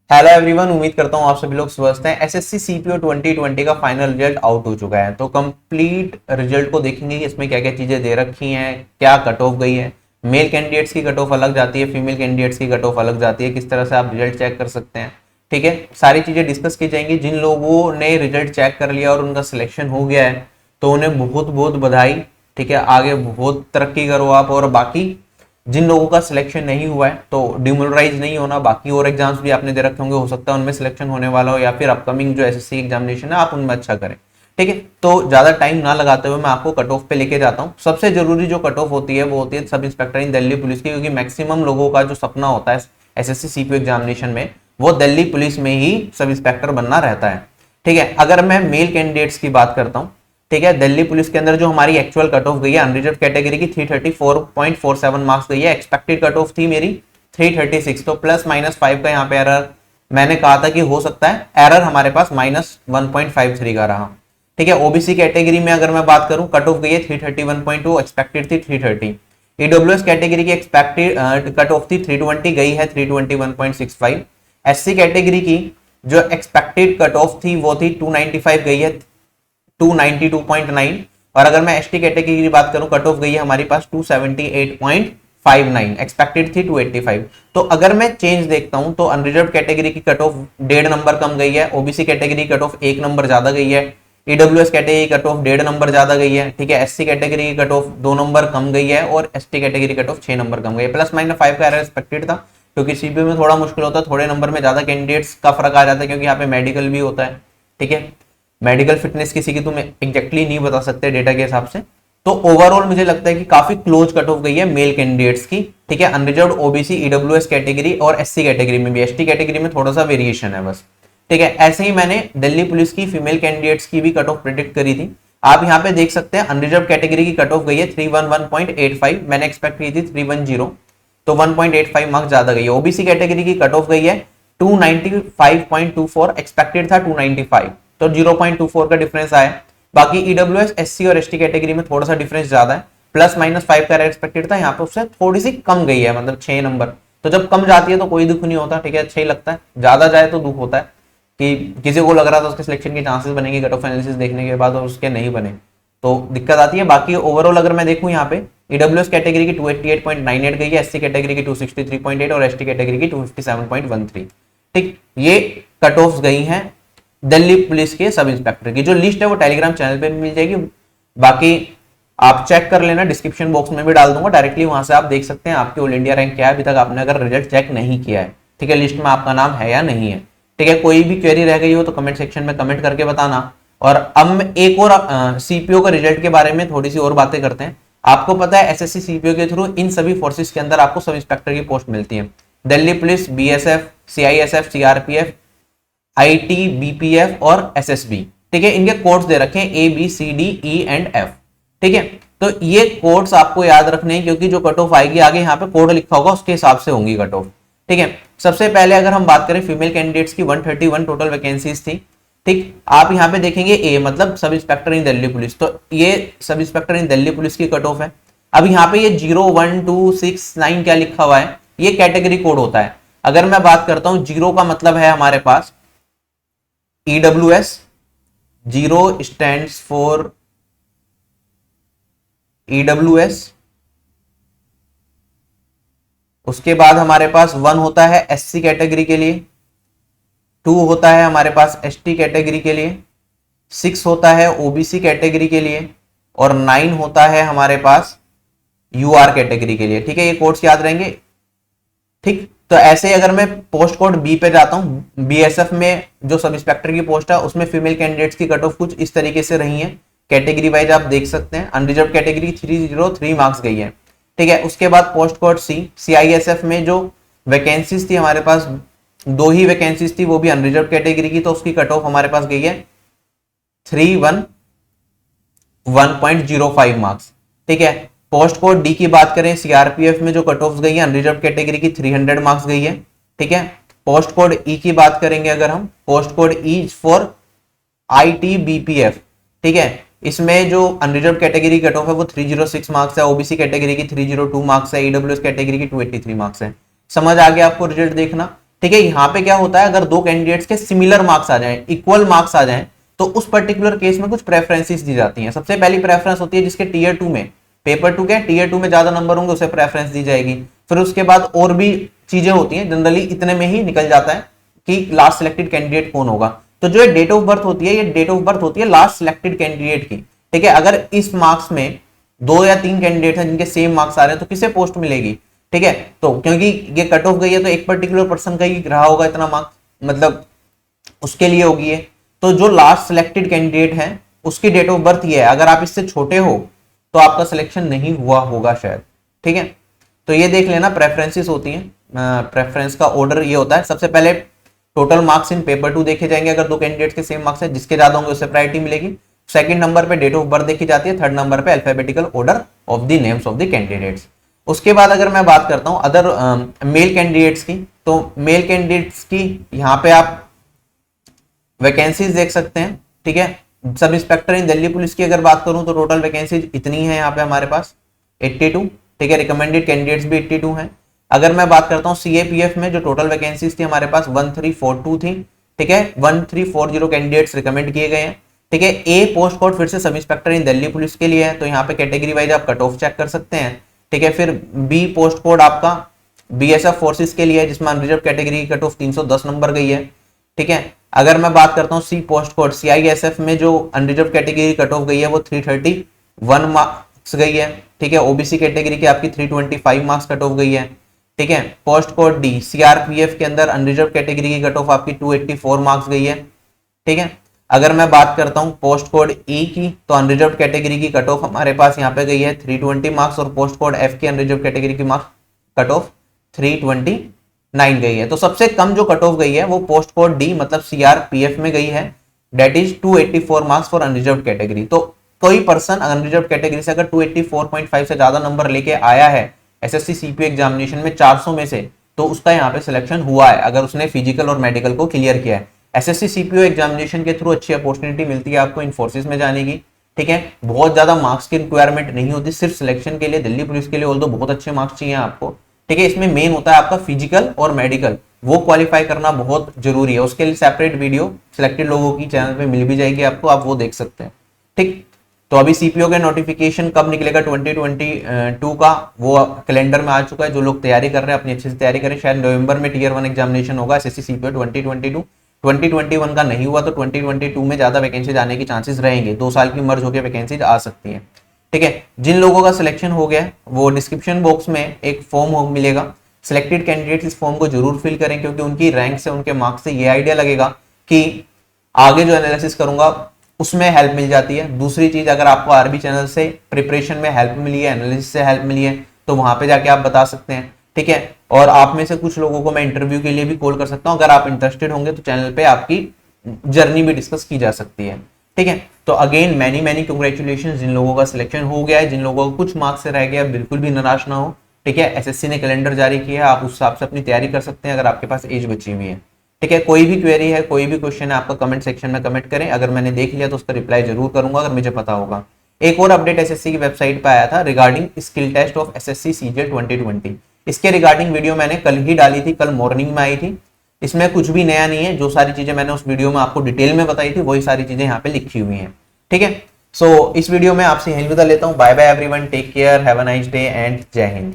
Hello everyone, उम्मीद करता हूँ आप सभी लोग स्वस्थ हैं। एसएससी सीपीओ 2020 का फाइनल रिजल्ट आउट हो चुका है, तो कंप्लीट रिजल्ट को देखेंगे कि इसमें क्या क्या चीजें दे रखी हैं, क्या कट ऑफ गई है। मेल कैंडिडेट्स की कट ऑफ अलग जाती है, फीमेल कैंडिडेट्स की कट ऑफ अलग जाती है, किस तरह से आप रिजल्ट चेक कर सकते हैं। ठीक है, सारी चीजें डिस्कस की जाएंगी। जिन लोगों ने रिजल्ट चेक कर लिया और उनका सिलेक्शन हो गया है तो उन्हें बहुत बहुत बधाई। ठीक है, आगे बहुत तरक्की करो आप। और बाकी जिन लोगों का सिलेक्शन नहीं हुआ है तो डिमोरलाइज नहीं होना। बाकी और एग्जाम्स भी आपने दे रखे होंगे, हो सकता है उनमें सिलेक्शन होने वाला हो, या फिर अपकमिंग जो एसएससी एग्जामिनेशन है आप उनमें अच्छा करें। ठीक है, तो ज्यादा टाइम ना लगाते हुए मैं आपको कट ऑफ पे लेके जाता हूँ। सबसे जरूरी जो कट ऑफ होती है वो होती है सब इंस्पेक्टर इन दिल्ली पुलिस की, क्योंकि मैक्सिमम लोगों का जो सपना होता है एसएससी सीपीओ एग्जामिनेशन में वो दिल्ली पुलिस में ही सब इंस्पेक्टर बनना रहता है। ठीक है, अगर मैं मेल कैंडिडेट्स की बात करता हूँ, ठीक है, दिल्ली पुलिस के अंदर जो हमारी एक्चुअल कट ऑफ गई है अनरिजर्व कैटेगरी की 334.47 मार्क्स गई है। एक्सपेक्टेड कट ऑफ थी मेरी 336, तो +-5 का यहाँ पे एरर मैंने कहा था कि हो सकता है। एरर हमारे पास -1.53 का रहा। ठीक है, ओबीसी कैटेगरी में अगर मैं बात करूं कट ऑफ गई है 331.2, एक्सपेक्टेड थी 330। ईडब्ल्यूएस कैटेगरी की एक्सपेक्टेड कट ऑफ थी 320, गई है 321.65। एससी कैटेगरी की जो एक्सपेक्टेड कट ऑफ थी वो थी 295, गई है 292.9। और अगर मैं एसटी कैटेगरी की बात करूं कट ऑफ गई है हमारी पास 278.59, एक्सपेक्टेड थी 285। तो अगर मैं चेंज देखता हूं तो अनरिजर्व कैटेगरी की कट ऑफ 1.5 नंबर कम गई है, OBC category cut off 1 number ज्यादा गई है, EWS category cut off 1.5 number ज्यादा गई है। ठीक है, एससी कैटेगरी की कट ऑफ 2 नंबर कम गई है और ST category cut off 6 number कम गई है। +-5 का एरर एक्सपेक्टेड था, क्योंकि सीपीओ में थोड़ा मुश्किल होता है, थोड़े नंबर में ज्यादा कैंडिडेट्स का फर्क आ जाता है, क्योंकि यहाँ पे मेडिकल भी होता है। ठीक है, मेडिकल फिटनेस किसी की तुम एग्जैक्टली नहीं बता सकते डेटा के हिसाब से। तो ओवरऑल मुझे लगता है कि काफी क्लोज कट ऑफ गई है मेल कैंडिडेट्स की। ठीक है, अनरिजर्व, ओबीसी, ईडब्ल्यूएस कैटेगरी और एससी कैटेगरी में भी, एसटी कैटेगरी में थोड़ा सा वेरिएशन है बस। ठीक है, ऐसे ही मैंने दिल्ली पुलिस की फीमेल कैंडिडेट्स की भी कट ऑफ प्रिडिक्ट करी थी। आप यहाँ पे देख सकते हैं अनरिजर्व कैटेगरी की कट ऑफ गई है 311.85, मैंने एक्सपेक्ट की थी 310, तो 1.85 मार्क्स ज्यादा गई है। ओबीसी कैटेगरी की कट ऑफ गई है 295.24, एक्सपेक्टेड था 295, तो 0.24 का डिफरेंस आया। बाकी ईडब्ल्यूएस, एससी और एसटी कैटेगरी में थोड़ा सा डिफरेंस ज्यादा है, +-5 का एक्सपेक्टेड था, यहाँ पे उससे थोड़ी सी कम गई है, मतलब 6 नंबर। तो जब कम जाती है तो कोई दुख नहीं होता, ठीक है, अच्छा ही लगता है। ज्यादा जाए तो दुख होता है कि किसी को लग रहा था उसके सिलेक्शन के चांसेस बनेंगे कट ऑफ एनालिसिस देखने के बाद और उसके नहीं बने, तो दिक्कत आती है। बाकी ओवरऑल अगर मैं देखूं यहाँ पे ईडब्ल्यूएस कैटेगरी की 288.98 गई है, एससी कैटेगरी की 263.8 और एसटी कैटेगरी की 257.13। ठीक, ये कट ऑफ गई हैं दिल्ली पुलिस के सब इंस्पेक्टर की। जो लिस्ट है वो टेलीग्राम चैनल पे भी मिल जाएगी, बाकी आप चेक कर लेना, डिस्क्रिप्शन बॉक्स में भी डाल दूंगा, डायरेक्टली वहां से आप देख सकते हैं आपकी ऑल इंडिया रैंक क्या है। अभी तक आपने अगर रिजल्ट चेक नहीं किया है, ठीक है, लिस्ट में आपका नाम है या नहीं है। ठीक है, कोई भी क्वेरी रह गई हो तो कमेंट सेक्शन में कमेंट करके बताना। और अब एक और सीपीओ का रिजल्ट के बारे में थोड़ी सी और बातें करते हैं। आपको पता है एसएससी सीपीओ के थ्रू इन सभी फोर्सेस के अंदर आपको सब इंस्पेक्टर की पोस्ट मिलती है। Delhi police, BSF, CISF, CRPF, IT, BPF और एसएसबी। ठीक है, इनके कोड्स दे रखे हैं ABCDE&F। ठीक है, तो ये कोड्स आपको याद रखने हैं, क्योंकि जो कट ऑफ आएगी आगे यहाँ पे कोड लिखा होगा उसके हिसाब से होंगी कट ऑफ। ठीक है, सबसे पहले अगर हम बात करें फीमेल कैंडिडेट्स की 131 टोटल वैकेंसीज थी। ठीक, आप यहाँ पे देखेंगे ए मतलब सब इंस्पेक्टर इन दिल्ली पुलिस, तो ये सब इंस्पेक्टर इन दिल्ली पुलिस की कट ऑफ है। अब यहाँ पे ये 0, 1, 2, 6, 9 क्या लिखा हुआ है, ये कैटेगरी कोड होता है। अगर मैं बात करता हूं 0 का मतलब है हमारे पास ईडब्ल्यूएस, 0 स्टैंड्स फॉर ईडब्ल्यूएस। उसके बाद हमारे पास 1 होता है एससी कैटेगरी के लिए, 2 होता है हमारे पास एसटी कैटेगरी के लिए, 6 होता है ओबीसी कैटेगरी के लिए और 9 होता है हमारे पास यूआर कैटेगरी के लिए। ठीक है, ये कोड्स याद रहेंगे। ठीक, तो ऐसे अगर मैं पोस्ट कोड बी पे जाता हूं, बीएसएफ में जो सब इंस्पेक्टर की पोस्ट है उसमें फीमेल कैंडिडेट्स की कट ऑफ कुछ इस तरीके से रही है, कैटेगरी वाइज आप देख सकते हैं। अनरिजर्व कैटेगरी 303 मार्क्स गई है। ठीक है, उसके बाद पोस्ट कोड सी, सीआईएसएफ में जो वैकेंसीज थी हमारे पास 2 ही वैकेंसीज थी, वो भी अनरिजर्व कैटेगरी की, तो उसकी कट ऑफ हमारे पास गई है 311.05 मार्क्स। ठीक है, पोस्ट कोड डी की बात करें, सीआरपीएफ में जो कट ऑफ गई है अनरिजर्व कैटेगरी की 300 मार्क्स गई है। ठीक है, पोस्ट कोड ई की बात करेंगे अगर हम, post code E for IT BPF. ठीक है, इसमें जो अनरिजर्व कैटेगरी कट ऑफ है वो 306 मार्क्स है, ओबीसी कैटेगरी की 302 मार्क्स है, ईडब्ल्यूएस कैटेगरी की 283 मार्क्स है। समझ आ गया आपको रिजल्ट देखना। ठीक है, यहाँ पे क्या होता है, अगर दो कैंडिडेट्स के सिमिलर मार्क्स आ जाएं, इक्वल मार्क्स आ जाएं, तो उस पर्टिकुलर केस में कुछ प्रेफरेंसेस दी जाती हैं। सबसे पहली प्रेफरेंस होती है जिसके टीयर 2 में, पेपर 2 के टीयर 2 में ज्यादा नंबर होंगे उसे प्रेफरेंस दी जाएगी। फिर उसके बाद और भी चीजें होती हैं, जनरली इतने में ही निकल जाता है कि लास्ट सिलेक्टेड कैंडिडेट कौन होगा। तो जो डेट ऑफ बर्थ होती है, ये डेट ऑफ बर्थ होती है लास्ट सिलेक्टेड कैंडिडेट की। ठीक है, अगर इस मार्क्स में 2 या 3 कैंडिडेट हैं जिनके सेम मार्क्स आ रहे हैं तो किसे पोस्ट मिलेगी। ठीक है, तो क्योंकि ये कट ऑफ गई है तो एक पर्टिकुलर पर्सन का ही रहा होगा इतना मार्क्स, मतलब उसके लिए होगी ये। तो जो लास्ट सिलेक्टेड कैंडिडेट है उसकी डेट ऑफ बर्थ ये है, अगर आप इससे छोटे हो तो आपका सिलेक्शन नहीं हुआ होगा शायद। ठीक है, तो ये देख लेना, प्रेफरेंसेस होती हैं। प्रेफरेंस का ऑर्डर ये होता है, सबसे पहले टोटल मार्क्स इन पेपर 2 देखे जाएंगे, अगर दो कैंडिडेट्स के सेम मार्क्स है, जिसके ज्यादा होंगे उससे प्रायोरिटी मिलेगी। सेकंड नंबर पे डेट ऑफ बर्थ देखी जाती है, थर्ड नंबर पे alphabetical order of the names of the candidates. उसके बाद अगर मैं बात करता हूं अदर मेल कैंडिडेट्स की, तो मेल कैंडिडेट्स की यहाँ पे आप वैकेंसीज देख सकते हैं। ठीक है, सब इंस्पेक्टर इन दिल्ली पुलिस की अगर बात करूं तो टोटल वैकेंसीज इतनी है यहाँ पे हमारे पास 82। ठीक है, रिकमेंडेड कैंडिडेट्स भी 82 हैं। अगर मैं बात करता हूँ सीएपीएफ में जो टोटल वैकेंसीज थी हमारे पास 1342 थी। ठीक है, 1340 कैंडिडेट्स रिकमेंड किए गए हैं। ठीक है, ए पोस्ट कोड फिर से सब इंस्पेक्टर इन दिल्ली पुलिस के लिए है, तो यहाँ पे कैटेगरी वाइज आप कट ऑफ चेक कर सकते हैं। ठीक है, फिर बी पोस्ट कोड आपका बीएसएफ फोर्सेस के लिए है, जिसमें अनरिजर्व कैटेगरी की कट ऑफ 310 नंबर गई है। ठीक है, अगर मैं बात करता हूँ सी पोस्ट कोड सीआईएसएफ में जो अनरिजर्व कैटेगरी कट ऑफ गई है वो 331 मार्क्स गई है। ठीक है, ओबीसी कैटेगरी की आपकी 325 मार्क्स कट ऑफ गई है। ठीक है, पोस्ट कोड डी सीआरपीएफ के अंदर अनरिजर्व कैटेगरी की कट ऑफ आपकी 284 मार्क्स गई है। ठीक है, अगर मैं बात करता हूं पोस्ट कोड ई की, तो अनरिजर्व कैटेगरी की कट ऑफ हमारे पास यहाँ पे गई है 320 मार्क्स, और पोस्ट कोड एफ की अनरिजर्व कैटेगरी की मार्क्स कट ऑफ 329 गई है। तो सबसे कम जो कट ऑफ गई है वो पोस्ट कोड डी मतलब सीआरपीएफ में गई है, that is 284 marks for unreserved category. तो कोई पर्सन अनरिजर्व कैटेगरी से अगर 284.5 से ज्यादा नंबर लेके आया है एसएससी सीपीओ एग्जामिनेशन में 400 में से, तो उसका यहाँ पे सिलेक्शन हुआ है, अगर उसने फिजिकल और मेडिकल को क्लियर किया है। एसएससी सीपीओ एग्जामिनेशन के थ्रू अच्छी अपॉर्चुनिटी मिलती है आपको इन फोर्सेस में जाने की। ठीक है, बहुत ज्यादा मार्क्स की रिक्वायरमेंट नहीं होती सिर्फ सिलेक्शन के लिए, दिल्ली पुलिस के लिए ऑल्दो बहुत अच्छे मार्क्स चाहिए आपको। ठीक है, इसमें मेन होता है आपका फिजिकल और मेडिकल, वो क्वालिफाई करना बहुत जरूरी है। उसके लिए सेपरेट वीडियो सिलेक्टेड लोगों की चैनल पे मिल भी जाएगी आपको, आप वो देख सकते हैं। ठीक, तो अभी सीपीओ के नोटिफिकेशन कब निकलेगा 2022 का, वो कैलेंडर में आ चुका है। जो लोग तैयारी कर रहे हैं अपनी अच्छे से तैयारी करें। शायद नवंबर में टीयर 1 एग्जामिनेशन होगा एसएससी सीपीओ 2022। 2021 का नहीं हुआ तो 2022 में ज्यादा वैकेंसीज आने की चांसेस रहेंगे, 2 साल की मर्ज होकर वैकेंसीज आ सकती है। ठीक है, जिन लोगों का सिलेक्शन हो गया वो डिस्क्रिप्शन बॉक्स में एक फॉर्म मिलेगा, सिलेक्टेड कैंडिडेट्स इस फॉर्म को जरूर फिल करें, क्योंकि उनकी रैंक से उनके मार्क्स से ये आइडिया लगेगा कि आगे जो एनालिसिस करूंगा उसमें हेल्प मिल जाती है। दूसरी चीज, अगर आपको आरबी चैनल से प्रिपरेशन में हेल्प मिली है, एनालिसिस से हेल्प मिली है, तो वहां पे जाके आप बता सकते हैं। ठीक है, और आप में से कुछ लोगों को मैं इंटरव्यू के लिए भी कॉल कर सकता हूं, अगर आप इंटरेस्टेड होंगे तो चैनल पे आपकी जर्नी भी डिस्कस की जा सकती है। ठीक है, तो अगेन मैनी कांग्रेचुलेशन जिन लोगों का सिलेक्शन हो गया है, जिन लोगों को कुछ मार्क्स से रह गया, बिल्कुल भी निराश ना हो। ठीक है, एसएससी ने कैलेंडर जारी किया है, आप उस हिसाब से अपनी तैयारी कर सकते हैं अगर आपके पास एज बची हुई है। ठीक है, कोई भी क्वेरी है, कोई भी क्वेश्चन है, आपका कमेंट सेक्शन में कमेंट करें, अगर मैंने देख लिया तो उसका रिप्लाई जरूर करूंगा अगर मुझे पता होगा। एक और अपडेट एसएससी की वेबसाइट पे आया था regarding skill test of SSC CGL 2020। इसके रिगार्डिंग वीडियो मैंने कल ही डाली थी, कल मॉर्निंग में आई थी। इसमें कुछ भी नया नहीं है, जो सारी चीजें मैंने उस वीडियो में आपको डिटेल में बताई थी वही सारी चीजें यहाँ पे लिखी हुई हैं। ठीक है, सो इस वीडियो में आपसे यही विदा लेता हूँ। Bye bye everyone, take care, have a nice day and जय हिंद।